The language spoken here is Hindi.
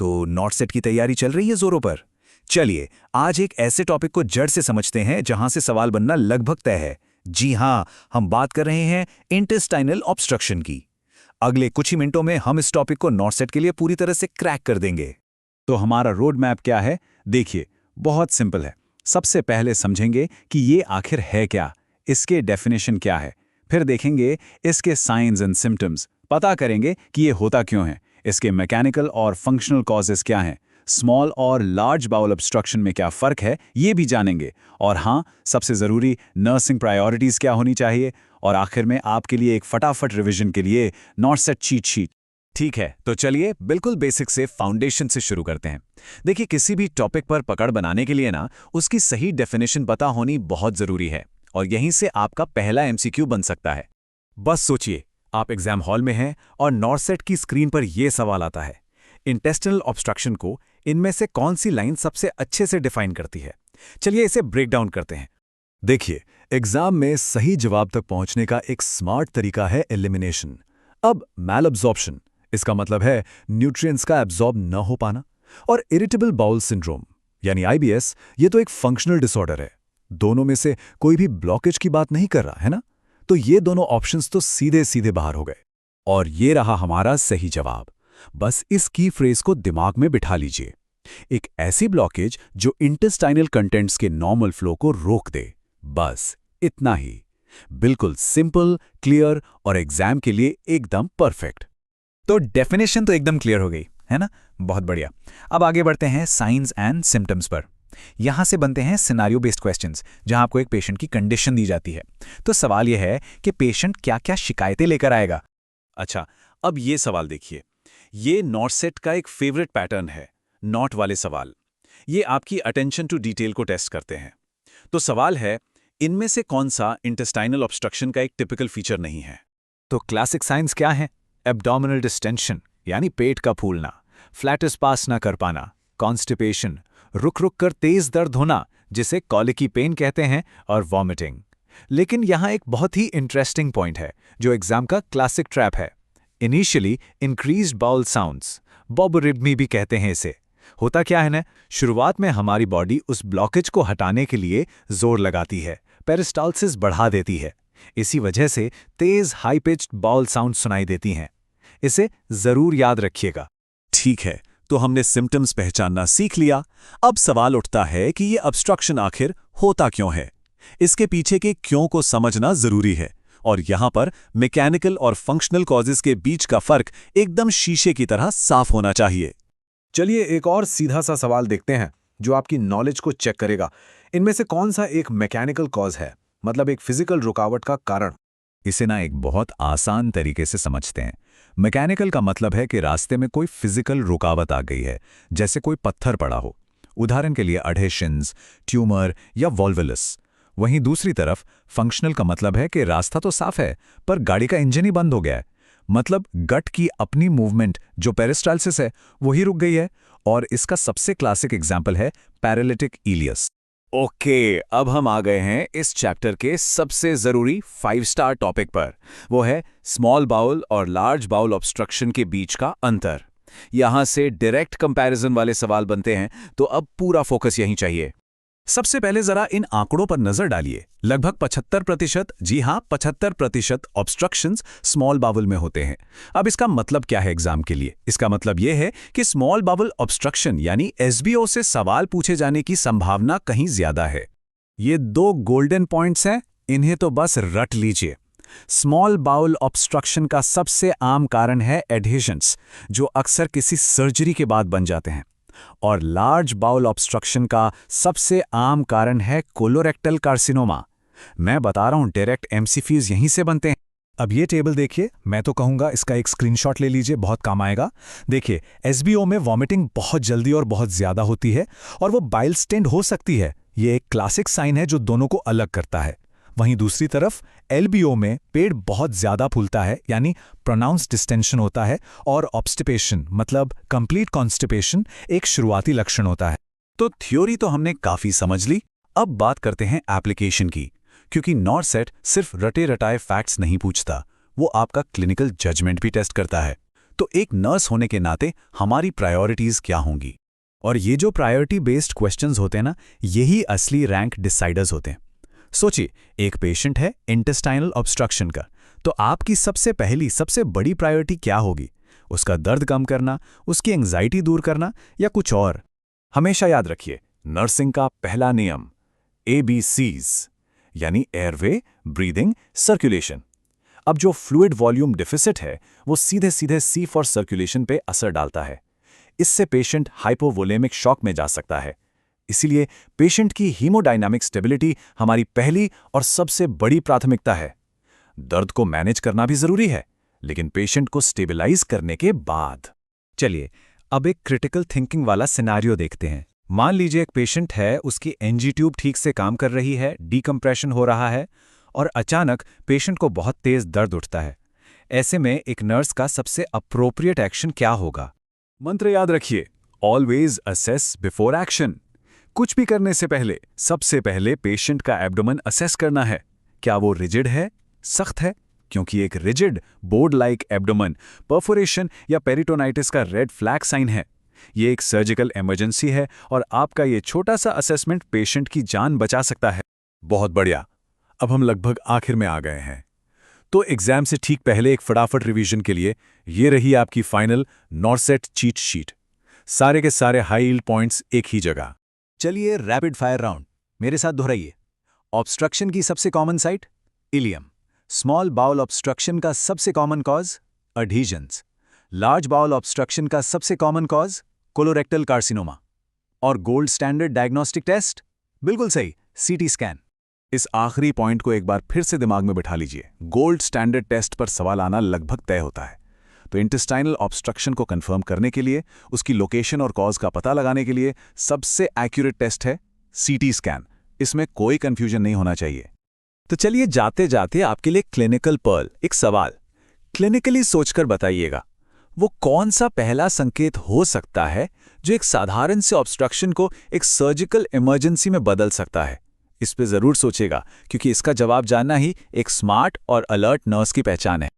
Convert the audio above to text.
तो नॉट सेट की तैयारी चल रही है जोरों पर। चलिए आज एक ऐसे टॉपिक को जड़ से समझते हैं जहां से सवाल बनना लगभग तय है। जी हां, हम बात कर रहे हैं इंटेस्टाइनल ऑब्स्ट्रक्शन की। अगले कुछ ही मिनटों में हम इस टॉपिक को नॉट सेट के लिए पूरी तरह से क्रैक कर देंगे। तो हमारा रोड मैप क्या है? देखिए, बहुत सिंपल है। सबसे पहले समझेंगे कि ये आखिर है क्या, इसके डेफिनेशन क्या है। फिर देखेंगे इसके साइंस एंड सिम्टम्स, पता करेंगे कि ये होता क्यों है, इसके मैकेनिकल और फंक्शनल कॉजेस क्या हैं, स्मॉल और लार्ज बाउल ऑब्स्ट्रक्शन में क्या फ़र्क है ये भी जानेंगे। और हाँ, सबसे ज़रूरी नर्सिंग प्रायोरिटीज़ क्या होनी चाहिए। और आखिर में आपके लिए एक फटाफट रिवीजन के लिए नॉट सेट चीट शीट। ठीक है, तो चलिए बिल्कुल बेसिक से फाउंडेशन से शुरू करते हैं। देखिए, किसी भी टॉपिक पर पकड़ बनाने के लिए ना उसकी सही डेफिनेशन पता होनी बहुत ज़रूरी है। और यहीं से आपका पहला एमसीक्यू बन सकता है। बस सोचिए, आप एग्जाम हॉल में हैं और नॉट सेट की स्क्रीन पर यह सवाल आता है, इंटेस्टिनल ऑब्स्ट्रक्शन को इनमें से कौन सी लाइन सबसे अच्छे से डिफाइन करती है। चलिए इसे ब्रेक डाउन करते हैं। देखिए, एग्जाम में सही जवाब तक पहुंचने का एक स्मार्ट तरीका है एलिमिनेशन। अब मैल अब्जॉर्प्शन, इसका मतलब है न्यूट्रिएंट्स का एब्जॉर्ब न हो पाना। और इरिटेबल बाउल सिंड्रोम यानी आईबीएस, ये तो एक फंक्शनल डिसऑर्डर है। दोनों में से कोई भी ब्लॉकेज की बात नहीं कर रहा है ना। तो ये दोनों ऑप्शंस तो सीधे सीधे बाहर हो गए। और ये रहा हमारा सही जवाब। बस इस की फ्रेज को दिमाग में बिठा लीजिए, एक ऐसी ब्लॉकेज जो इंटेस्टाइनल कंटेंट्स के नॉर्मल फ्लो को रोक दे। बस इतना ही। बिल्कुल सिंपल, क्लियर और एग्जाम के लिए एकदम परफेक्ट। तो डेफिनेशन तो एकदम क्लियर हो गई है ना, बहुत बढ़िया। अब आगे बढ़ते हैं साइंस एंड सिम्टम्स पर। यहां से बनते हैं सिनारियो बेस्ड क्वेश्चंस, जहां आपको एक पेशेंट की कंडीशन दी जाती है। तो सवाल यह है कि पेशेंट क्या क्या शिकायतें लेकर आएगा। अच्छा, अब ये सवाल देखिए, ये नॉट सेट का एक फेवरेट पैटर्न है, नॉट वाले सवाल। ये आपकी अटेंशन टू डिटेल को टेस्ट करते हैं। तो सवाल है, इनमें से कौन सा इंटेस्टाइनल ऑब्स्ट्रक्शन का एक टिपिकल फीचर नहीं है। तो क्लासिक साइंस क्या है? एब्डोमिनल डिस्टेंशन यानी पेट का फूलना, फ्लैटस पास ना कर पाना, कॉन्स्टिपेशन, रुक रुक कर तेज दर्द होना जिसे कॉलिकी पेन कहते हैं, और वॉमिटिंग। लेकिन यहां एक बहुत ही इंटरेस्टिंग पॉइंट है जो एग्जाम का क्लासिक ट्रैप है, इनिशियली इंक्रीज्ड बाउल साउंड्स, बॉबरिदमी भी कहते हैं इसे। होता क्या है ना, शुरुआत में हमारी बॉडी उस ब्लॉकेज को हटाने के लिए जोर लगाती है, पेरिस्टाल्सिस बढ़ा देती है। इसी वजह से तेज हाई पिच्ड बाउल साउंड सुनाई देती हैं। इसे जरूर याद रखिएगा। ठीक है, तो हमने सिम्टम्स पहचानना सीख लिया। अब सवाल उठता है कि ये ऑब्स्ट्रक्शन आखिर होता क्यों है। इसके पीछे के क्यों को समझना जरूरी है। और यहां पर मैकेनिकल और फंक्शनल कॉजेस के बीच का फर्क एकदम शीशे की तरह साफ होना चाहिए। चलिए एक और सीधा सा सवाल देखते हैं जो आपकी नॉलेज को चेक करेगा। इनमें से कौन सा एक मैकेनिकल कॉज है, मतलब एक फिजिकल रुकावट का कारण। इसे ना एक बहुत आसान तरीके से समझते हैं। मैकेनिकल का मतलब है कि रास्ते में कोई फिजिकल रुकावट आ गई है, जैसे कोई पत्थर पड़ा हो, उदाहरण के लिए अडहेशंस, ट्यूमर या वॉल्वुलस। वहीं दूसरी तरफ फंक्शनल का मतलब है कि रास्ता तो साफ है पर गाड़ी का इंजन ही बंद हो गया है, मतलब गट की अपनी मूवमेंट जो पेरिस्टाल्सिस है वही रुक गई है। और इसका सबसे क्लासिक एग्जाम्पल है पैरालिटिक इलियस। ओके, अब हम आ गए हैं इस चैप्टर के सबसे जरूरी 5 स्टार टॉपिक पर। वो है स्मॉल बाउल और लार्ज बाउल ऑब्स्ट्रक्शन के बीच का अंतर। यहां से डायरेक्ट कंपैरिजन वाले सवाल बनते हैं, तो अब पूरा फोकस यहीं चाहिए। सबसे पहले जरा इन आंकड़ों पर नजर डालिए। लगभग 75%, जी हां 75% ऑब्स्ट्रक्शंस स्मॉल बाउल में होते हैं। अब इसका मतलब क्या है एग्जाम के लिए? इसका मतलब यह है कि स्मॉल बाउल ऑब्स्ट्रक्शन यानी एसबीओ से सवाल पूछे जाने की संभावना कहीं ज्यादा है। ये 2 गोल्डन पॉइंट्स हैं, इन्हें तो बस रट लीजिए। स्मॉल बाउल ऑब्स्ट्रक्शन का सबसे आम कारण है एडहेशंस, जो अक्सर किसी सर्जरी के बाद बन जाते हैं। और लार्ज बाउल ऑब्स्ट्रक्शन का सबसे आम कारण है कोलोरेक्टल कार्सिनोमा। मैं बता रहा हूं, डायरेक्ट एमसीक्यूज यहीं से बनते हैं। अब ये टेबल देखिए, मैं तो कहूंगा इसका एक स्क्रीनशॉट ले लीजिए, बहुत काम आएगा। देखिए, एसबीओ में वॉमिटिंग बहुत जल्दी और बहुत ज्यादा होती है और वो बाइल स्टेंड हो सकती है। ये एक क्लासिक साइन है जो दोनों को अलग करता है। वहीं दूसरी तरफ एलबीओ में पेट बहुत ज्यादा फूलता है, यानी प्रोनाउंस डिस्टेंशन होता है, और ऑब्स्टिपेशन मतलब कंप्लीट कॉन्स्टिपेशन एक शुरुआती लक्षण होता है। तो थ्योरी तो हमने काफी समझ ली। अब बात करते हैं एप्लीकेशन की, क्योंकि नॉट सेट सिर्फ रटे रटाए फैक्ट्स नहीं पूछता, वो आपका क्लिनिकल जजमेंट भी टेस्ट करता है। तो एक नर्स होने के नाते हमारी प्रायोरिटीज क्या होंगी? और ये जो प्रायोरिटी बेस्ड क्वेश्चंस होते हैं ना, यही असली रैंक डिसाइडर्स होते हैं। सोचिए, एक पेशेंट है इंटेस्टाइनल ऑब्स्ट्रक्शन का, तो आपकी सबसे पहली सबसे बड़ी प्रायोरिटी क्या होगी? उसका दर्द कम करना, उसकी एंग्जाइटी दूर करना, या कुछ और? हमेशा याद रखिए, नर्सिंग का पहला नियम ABCs, यानी एयरवे, ब्रीदिंग, सर्कुलेशन। अब जो फ्लूइड वॉल्यूम डिफिसिट है वो सीधे सीधे C फॉर सर्कुलेशन पे असर डालता है। इससे पेशेंट हाइपोवोलेमिक शॉक में जा सकता है। इसीलिए पेशेंट की हीमोडायनामिक स्टेबिलिटी हमारी पहली और सबसे बड़ी प्राथमिकता है। दर्द को मैनेज करना भी जरूरी है, लेकिन पेशेंट को स्टेबलाइज करने के बाद। चलिए अब एक क्रिटिकल थिंकिंग वाला सिनेरियो देखते हैं। मान लीजिए एक पेशेंट है, उसकी NG ट्यूब ठीक से काम कर रही है, डीकम्प्रेशन हो रहा है, और अचानक पेशेंट को बहुत तेज दर्द उठता है। ऐसे में एक नर्स का सबसे अप्रोप्रिएट एक्शन क्या होगा? मंत्र याद रखिए, ऑलवेज असेस बिफोर एक्शन। कुछ भी करने से पहले सबसे पहले पेशेंट का एब्डोमेन असेस करना है। क्या वो रिजिड है, सख्त है? क्योंकि एक rigid board like abdomen perforation या पेरिटोनाइटिस का रेड फ्लैग साइन है। ये एक सर्जिकल इमरजेंसी है और आपका ये छोटा सा असेसमेंट पेशेंट की जान बचा सकता है। बहुत बढ़िया, अब हम लगभग आखिर में आ गए हैं। तो एग्जाम से ठीक पहले एक फटाफट रिवीजन के लिए ये रही आपकी फाइनल नॉर्सेट चीट शीट। सारे के सारे हाई यील्ड पॉइंट्स एक ही जगह। चलिए रैपिड फायर राउंड मेरे साथ दोहराइए। ऑब्स्ट्रक्शन की सबसे common site ileum. Small bowel obstruction का सबसे common cause adhesions. Large bowel obstruction का सबसे कॉमन कॉज कोलोरेक्टल कार्सिनोमा। और गोल्ड स्टैंडर्ड डायग्नोस्टिक टेस्ट? बिल्कुल सही, CT स्कैन। इस आखिरी पॉइंट को एक बार फिर से दिमाग में बिठा लीजिए। गोल्ड स्टैंडर्ड टेस्ट पर सवाल आना लगभग तय होता है। तो इंटेस्टाइनल ऑब्स्ट्रक्शन को कंफर्म करने के लिए, उसकी लोकेशन और कॉज का पता लगाने के लिए सबसे एक्यूरेट टेस्ट है CT स्कैन। इसमें कोई कंफ्यूजन नहीं होना चाहिए। तो चलिए जाते जाते आपके लिए क्लिनिकल पर्ल, एक सवाल। क्लिनिकली सोचकर बताइएगा, वो कौन सा पहला संकेत हो सकता है जो एक साधारण से ऑब्स्ट्रक्शन को एक सर्जिकल इमरजेंसी में बदल सकता है? इस पे जरूर सोचेगा, क्योंकि इसका जवाब जानना ही एक स्मार्ट और अलर्ट नर्स की पहचान है।